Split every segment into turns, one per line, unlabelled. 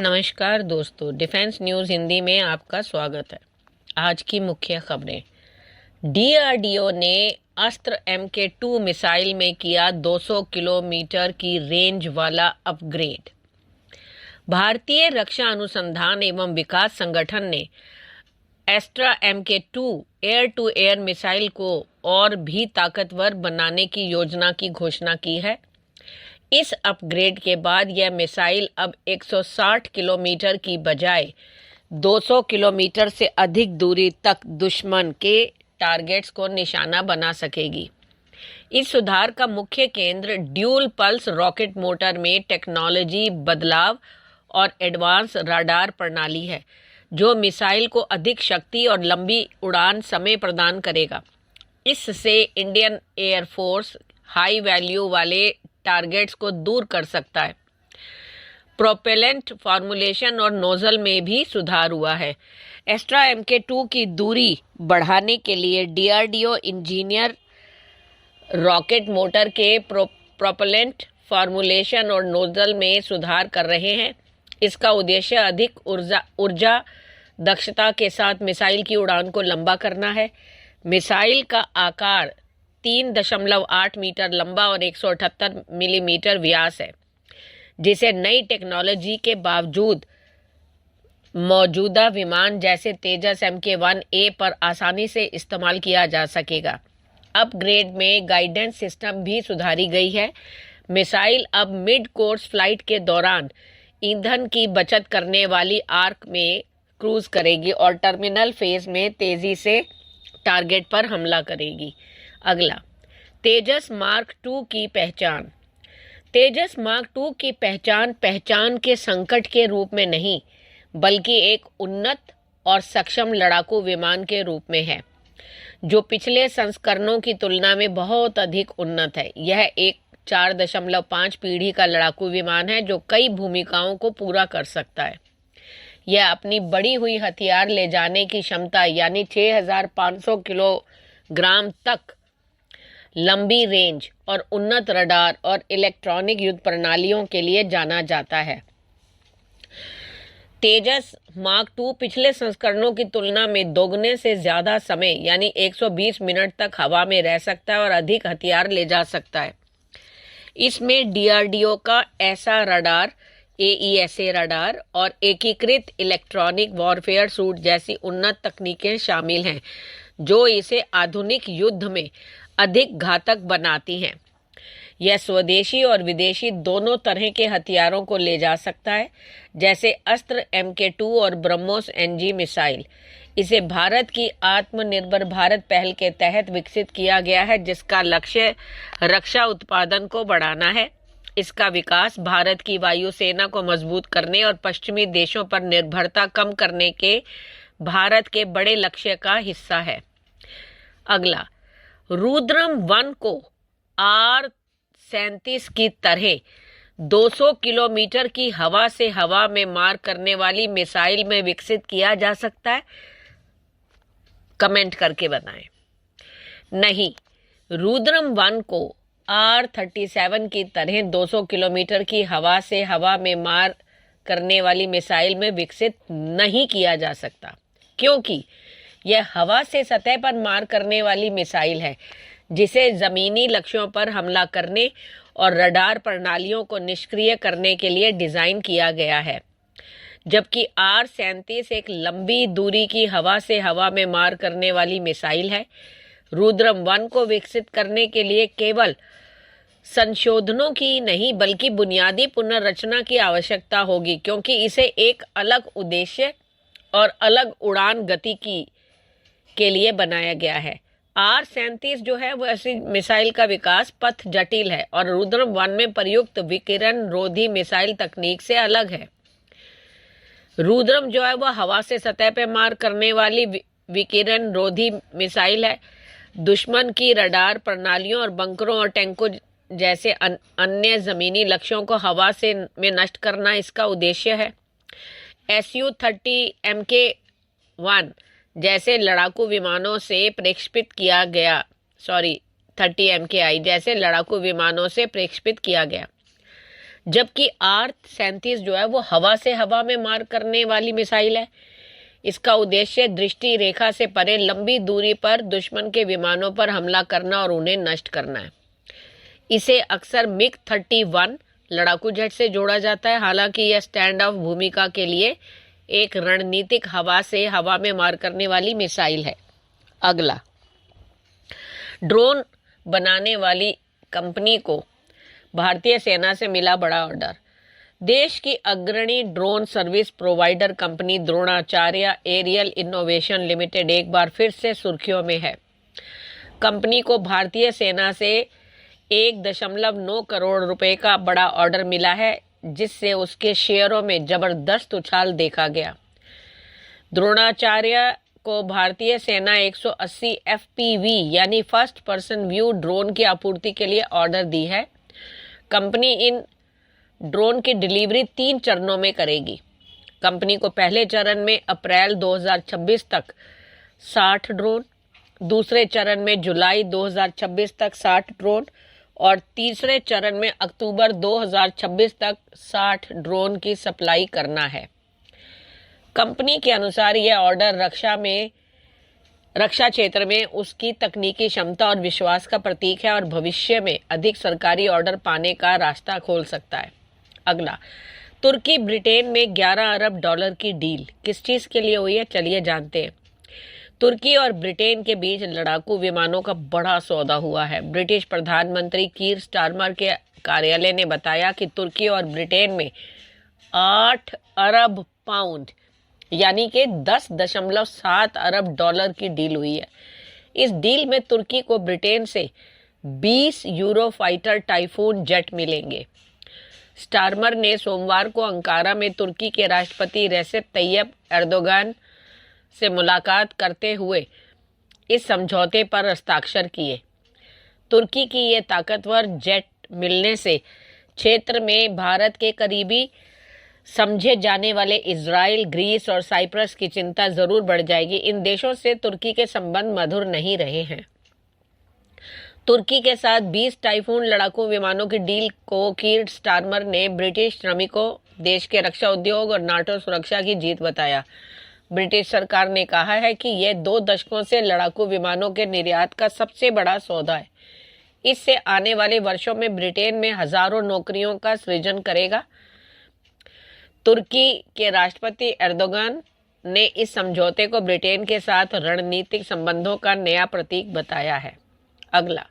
नमस्कार दोस्तों, defence news Hindi में आपका स्वागत है। आज की मुख्य खबरें। डीआरडीओ ने अस्त्र MK2 मिसाइल में किया 200 किलोमीटर की रेंज वाला अपग्रेड। भारतीय रक्षा अनुसंधान एवं विकास संगठन ने Astra MK2 air to air missile को और भी ताकतवर बनाने की योजना की घोषणा की है। इस अपग्रेड के बाद यह मिसाइल अब 160 किलोमीटर की बजाय 200 किलोमीटर से अधिक दूरी तक दुश्मन के टारगेट्स को निशाना बना सकेगी। इस सुधार का मुख्य केंद्र ड्यूल पल्स रॉकेट मोटर में टेक्नोलॉजी बदलाव और एडवांस राडार प्रणाली है, जो मिसाइल को अधिक शक्ति और लंबी उड़ान समय प्रदान करेगा। इससे इंडियन एयरफोर्स हाई वैल्यू वाले टारगेट्स को दूर कर सकता है। प्रोपेलेंट फॉर्मुलेशन और नोजल में भी सुधार हुआ है। एस्ट्रा MK2 की दूरी बढ़ाने के लिए डीआरडीओ इंजीनियर रॉकेट मोटर के प्रोपेलेंट फॉर्मुलेशन और नोजल में सुधार कर रहे हैं। इसका उद्देश्य अधिक ऊर्जा दक्षता के साथ मिसाइल की उड़ान को लंबा करना है। मिसाइल का आकार 3.8 मीटर लंबा और 178 मिलीमीटर व्यास है, जिसे नई टेक्नोलॉजी के बावजूद मौजूदा विमान जैसे तेजस MK1A पर आसानी से इस्तेमाल किया जा सकेगा। अपग्रेड में गाइडेंस सिस्टम भी सुधारी गई है। मिसाइल अब मिड कोर्स फ्लाइट के दौरान ईंधन की बचत करने वाली आर्क में क्रूज करेगी और टर्मिनल फेज में तेजी से टारगेट पर हमला करेगी। अगला, तेजस मार्क 2 की पहचान। तेजस मार्क 2 की पहचान के संकट के रूप में नहीं, बल्कि एक उन्नत और सक्षम लड़ाकू विमान के रूप में है, जो पिछले संस्करणों की तुलना में बहुत अधिक उन्नत है। यह एक 4.5 पीढ़ी का लड़ाकू विमान है, जो कई भूमिकाओं को पूरा कर सकता है। यह अपनी बढ़ी हुई हथियार ले जाने की क्षमता यानी 6500 किलोग्राम तक लंबी रेंज और उन्नत रडार और इलेक्ट्रॉनिक युद्ध प्रणालियों के लिए जाना जाता है। तेजस मार्क 2 पिछले संस्करणों की तुलना में दोगुने से ज्यादा समय यानी 120 मिनट तक हवा में रह सकता है और अधिक हथियार ले जा सकता है। इसमें डीआरडीओ का ऐसा रडार, AESA रडार और एकीकृत इलेक्ट्रॉनिक वॉरफेयर सूट जैसी उन्नत तकनीकें शामिल हैं, जो इसे आधुनिक युद्ध में अधिक घातक बनाती हैं। यह स्वदेशी और विदेशी दोनों तरह के हथियारों को ले जा सकता है, जैसे अस्त्र MK2 और ब्रह्मोस NG मिसाइल। इसे भारत की आत्मनिर्भर भारत पहल के तहत विकसित किया गया है, जिसका लक्ष्य रक्षा उत्पादन को बढ़ाना है। इसका विकास भारत की वायुसेना को मजबूत करने और पश्चिमी देशों पर निर्भरता कम करने के भारत के बड़े लक्ष्य का हिस्सा है। अगला, रुद्रम 1 को R-37 की तरह 200 किलोमीटर की हवा से हवा में मार करने वाली मिसाइल में विकसित किया जा सकता है? कमेंट करके बताएं। नहीं, रुद्रम 1 को R-37 की तरह 200 किलोमीटर की हवा से हवा में मार करने वाली मिसाइल में विकसित नहीं किया जा सकता, क्योंकि यह हवा से सतह पर मार करने वाली मिसाइल है, जिसे जमीनी लक्ष्यों पर हमला करने और रडार प्रणालियों को निष्क्रिय करने के लिए डिजाइन किया गया है। जबकि R-37 एक लंबी दूरी की हवा से हवा में मार करने वाली मिसाइल है। रुद्रम 1 को विकसित करने के लिए केवल संशोधनों की नहीं, बल्कि बुनियादी पुनर्रचना की आवश्यकता होगी, क्योंकि इसे एक अलग उद्देश्य और अलग उड़ान गति के लिए बनाया गया है। R-37 जो है वो ऐसी मिसाइल का विकास पथ जटिल है और रुद्रम 1 में प्रयुक्त विकिरण रोधी मिसाइल तकनीक से अलग है। रुद्रम जो है वह हवा से सतह पर मार करने वाली विकिरण रोधी मिसाइल है। दुश्मन की रडार प्रणालियों और बंकरों और टैंकों जैसे अन्य जमीनी लक्ष्यों को हवा से में नष्ट करना इसका उद्देश्य है। Su-30 MK1 जैसे लड़ाकू विमानों से प्रक्षेपित किया गया 30 MKI जैसे लड़ाकू विमानों से प्रक्षेपित किया गया। जबकि R-37 जो है वो हवा से हवा में मार करने वाली मिसाइल है। इसका उद्देश्य दृष्टि रेखा से परे लंबी दूरी पर दुश्मन के विमानों पर हमला करना और उन्हें नष्ट करना है। इसे अक्सर MiG-31 लड़ाकू जेट से जोड़ा जाता है। हालांकि यह स्टैंड ऑफ भूमिका के लिए एक रणनीतिक हवा से हवा में मार करने वाली मिसाइल है। अगला, ड्रोन बनाने वाली कंपनी को भारतीय सेना से मिला बड़ा ऑर्डर। देश की अग्रणी drone service provider company Dronacharya aerial innovation limited एक बार फिर से सुर्खियों में है। कंपनी को भारतीय सेना से 1.9 करोड़ रुपए का बड़ा ऑर्डर मिला है, जिससे उसके शेयरों में जबरदस्त उछाल देखा गया। द्रोणाचार्य को भारतीय सेना 180 FPV यानी फर्स्ट पर्सन व्यू ड्रोन की आपूर्ति के लिए ऑर्डर दी है। कंपनी इन ड्रोन की डिलीवरी 3 चरणों में करेगी। कंपनी को पहले चरण में अप्रैल 2026 तक 60 ड्रोन, दूसरे चरण में जुलाई 2026 तक 60 ड्रोन और तीसरे चरण में अक्टूबर 2026 तक 60 ड्रोन की सप्लाई करना है। कंपनी के अनुसार यह ऑर्डर रक्षा क्षेत्र में उसकी तकनीकी क्षमता और विश्वास का प्रतीक है और भविष्य में अधिक सरकारी ऑर्डर पाने का रास्ता खोल सकता है। अगला, तुर्की ब्रिटेन में $11 अरब की डील किस चीज के लिए हुई है, चलिए जानते हैं। तुर्की और ब्रिटेन के बीच लड़ाकू विमानों का बड़ा सौदा हुआ है। ब्रिटिश प्रधानमंत्री कीर स्टारमर के कार्यालय ने बताया कि तुर्की और ब्रिटेन में 8 अरब पाउंड यानी कि $10.7 अरब की डील हुई है। इस डील में तुर्की को ब्रिटेन से 20 यूरोफाइटर टाइफून जेट मिलेंगे। स्टारमर ने सोमवार को अंकारा में तुर्की के राष्ट्रपति रेसेप तैयब एर्दोगान से मुलाकात करते हुए इस समझौते पर हस्ताक्षर किए। तुर्की की ये ताकतवर जेट मिलने से क्षेत्र में भारत के करीबी समझे जाने वाले इजराइल, ग्रीस और साइप्रस की चिंता जरूर बढ़ जाएगी। इन देशों से तुर्की के संबंध मधुर नहीं रहे हैं। तुर्की के साथ 20 टाइफून लड़ाकू विमानों की डील को कीर स्टारमर ने ब्रिटिश श्रमिकों, देश के रक्षा उद्योग और नाटो सुरक्षा की जीत बताया। ब्रिटिश सरकार ने कहा है कि यह 2 दशकों से लड़ाकू विमानों के निर्यात का सबसे बड़ा सौदा है। इससे आने वाले वर्षों में ब्रिटेन में हजारों नौकरियों का सृजन करेगा। तुर्की के राष्ट्रपति एर्दोगान ने इस समझौते को ब्रिटेन के साथ रणनीतिक संबंधों का नया प्रतीक बताया है। अगला,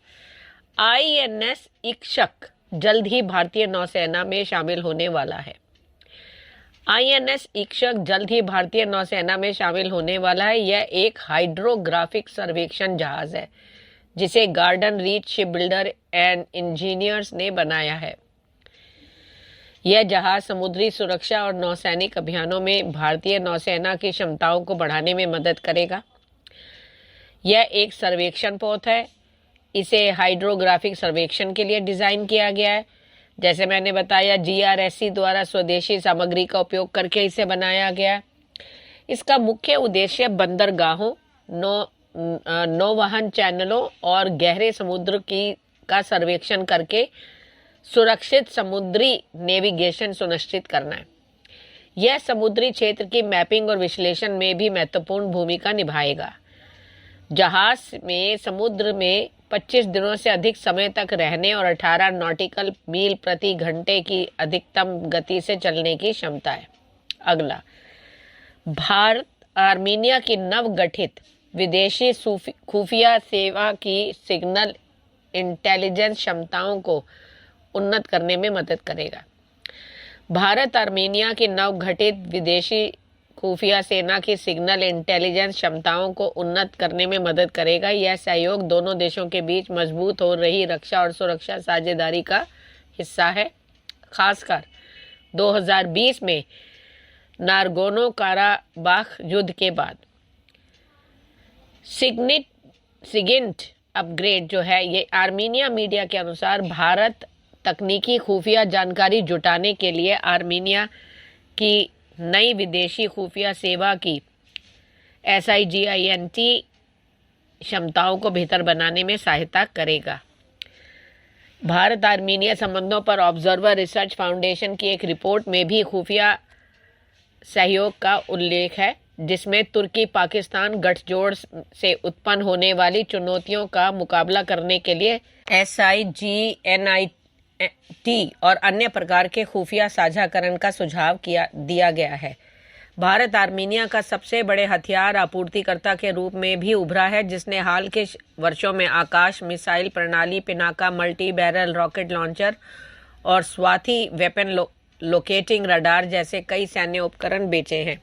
INS इक्ष्क जल्द ही भारतीय नौसेना में शामिल होने वाला है। INS इक्ष्क जल्द ही भारतीय नौसेना में शामिल होने वाला है। यह एक हाइड्रोग्राफिक सर्वेक्षण जहाज है जिसे garden reach ship builder and engineers ने बनाया है। यह जहाज समुद्री सुरक्षा और नौसैनिक अभियानों में भारतीय नौसेना की क्षमताओं को बढ़ाने में मदद करेगा। यह एक सर्वेक्षण पोत है। इसे हाइड्रोग्राफिक सर्वेक्षण के लिए डिजाइन किया गया है। जैसे मैंने बताया, GRSC द्वारा स्वदेशी सामग्री का उपयोग करके इसे बनाया गया है। इसका मुख्य उद्देश्य बंदरगाहों, नौवहन चैनलों और गहरे समुद्र का सर्वेक्षण करके सुरक्षित समुद्री नेविगेशन सुनिश्चित करना है। यह समुद्री क्षेत्र की मैपिंग और विश्लेषण में भी महत्वपूर्ण भूमिका निभाएगा। जहाज में समुद्र में 25 दिनों से अधिक समय तक रहने और 18 नॉटिकल मील प्रति घंटे की अधिकतम गति से चलने की क्षमता है। अगला, भारत आर्मीनिया की नवगठित विदेशी खुफिया सेवा की सिग्नल इंटेलिजेंस क्षमताओं को उन्नत करने में मदद करेगा। भारत आर्मीनिया की नवगठित विदेशी खुफिया सेना की सिग्नल इंटेलिजेंस क्षमताओं को उन्नत करने में मदद करेगा। यह सहयोग दोनों देशों के बीच मजबूत हो रही रक्षा और सुरक्षा साझेदारी का हिस्सा है। खासकर 2020 में नारगोनो काराबाख युद्ध के बाद सिगिंट अपग्रेड जो है, ये आर्मीनिया मीडिया के अनुसार भारत तकनीकी खुफिया जानकारी जुटाने के लिए आर्मीनिया की नई विदेशी खुफिया सेवा की SIGINT क्षमताओं को बेहतर बनाने में सहायता करेगा। भारत आर्मीनिया संबंधों पर ऑब्जर्वर रिसर्च फाउंडेशन की एक रिपोर्ट में भी खुफिया सहयोग का उल्लेख है, जिसमें तुर्की पाकिस्तान गठजोड़ से उत्पन्न होने वाली चुनौतियों का मुकाबला करने के लिए SIGINT और अन्य प्रकार के खुफिया साझाकरण का सुझाव दिया गया है। भारत आर्मीनिया का सबसे बड़े हथियार आपूर्तिकर्ता के रूप में भी उभरा है, जिसने हाल के वर्षों में आकाश मिसाइल प्रणाली, Pinaka multi barrel rocket launcher और स्वाति वेपन लोकेटिंग रडार जैसे कई सैन्य उपकरण बेचे हैं।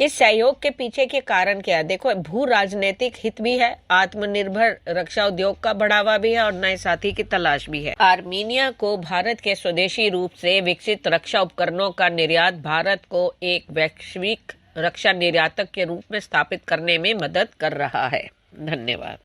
इस सहयोग के पीछे के कारण क्या है? देखो, भू राजनीतिक हित भी है, आत्मनिर्भर रक्षा उद्योग का बढ़ावा भी है और नए साथी की तलाश भी है। आर्मीनिया को भारत के स्वदेशी रूप से विकसित रक्षा उपकरणों का निर्यात भारत को एक वैश्विक रक्षा निर्यातक के रूप में स्थापित करने में मदद कर रहा है। धन्यवाद।